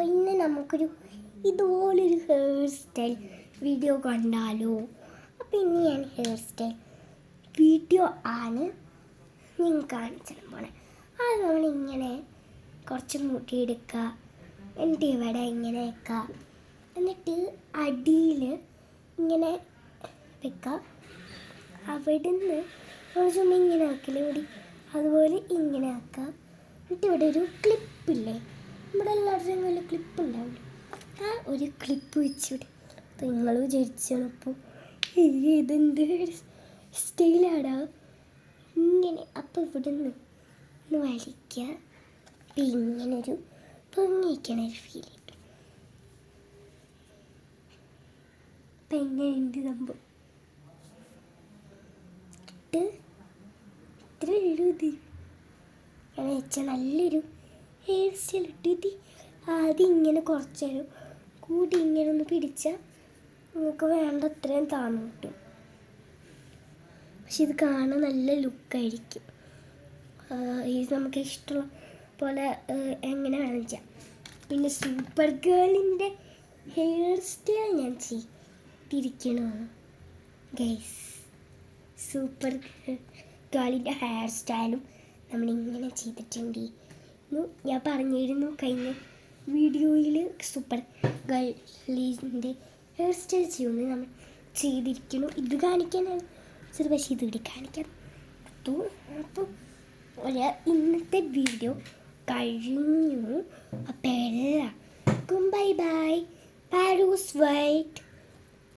ഇന്ന് നമുക്കൊരു ഇതുപോലൊരു ഹെയർ സ്റ്റൈൽ വീഡിയോ കണ്ടാലോ? അപ്പോൾ ഇന്ന് ഞാൻ ഹെയർ സ്റ്റൈൽ വീഡിയോ ആണ് ഞാൻ കാണിച്ചു പോണേ. അത് നമ്മളിങ്ങനെ കുറച്ച് മുടിയെടുക്കുക, എന്നിട്ട് ഇവിടെ ഇങ്ങനെ വെക്കുക, എന്നിട്ട് അടിയിൽ ഇങ്ങനെ വെക്കുക. അവിടുന്ന് കുറച്ചൊന്നും ഇങ്ങനെ ആക്കില്ല കൂടി, അതുപോലെ ഇങ്ങനെ ആക്കുക. എന്നിട്ട് ഇവിടെ ഒരു ക്ലിപ്പില്ലേ, നമ്മുടെ എല്ലാവരുടെയും കയ്യിൽ ക്ലിപ്പ് ഉണ്ടാവില്ല, ആ ഒരു ക്ലിപ്പ് വെച്ചിവിടെ. അപ്പോൾ നിങ്ങൾ വിചാരിച്ചാണ് ഇപ്പോൾ ഇതെന്ത് സ്റ്റൈലാടാ ഇങ്ങനെ. അപ്പോൾ ഇവിടെ നിന്ന് വലിക്കുക, അപ്പം ഇങ്ങനൊരു പൊങ്ങിക്കണ ഒരു ഫീൽ കിട്ടും. അപ്പം എങ്ങനെയുണ്ട് സംഭവം? ഇത്ര എഴുതി അങ്ങനെ വെച്ചാൽ നല്ലൊരു ഹെയർ സ്റ്റൈൽ ഇട്ടിട്ട് ആദ്യം ഇങ്ങനെ കുറച്ച് നേരം കൂടി ഇങ്ങനെ ഒന്ന് പിടിച്ചാൽ നിങ്ങൾക്ക് വേണ്ട അത്രയും താന്നു കിട്ടും. പക്ഷെ ഇത് കാണാൻ നല്ല ലുക്കായിരിക്കും. ഇത് നമുക്ക് ഇഷ്ടമുള്ള പോലെ എങ്ങനെ വേണം ചെയ്യാം. പിന്നെ സൂപ്പർ ഗേളിൻ്റെ ഹെയർ സ്റ്റൈൽ ഞാൻ ചെയ്തിരിക്കണമാണ് ഗൈസ്. സൂപ്പർ ഗേളിൻ്റെ ഹെയർ സ്റ്റൈലും നമ്മളിങ്ങനെ ചെയ്തിട്ടുണ്ട്. ഞാൻ പറഞ്ഞിരുന്നു കഴിഞ്ഞ വീഡിയോയിൽ സൂപ്പർ ഗേളിൻ്റെ ഹെയർ സ്റ്റൈൽ ചെയ്യുന്നത് നമ്മൾ ചെയ്തിരിക്കുന്നു. ഇത് കാണിക്കാനാണ് പക്ഷേ ഇത് ഇവിടെ കാണിക്കാം. അപ്പം ഇന്നത്തെ വീഡിയോ കഴിഞ്ഞു. അപ്പം എല്ലാവർക്കും ബൈ ബൈ. പാരൂസ് വൈറ്റ്.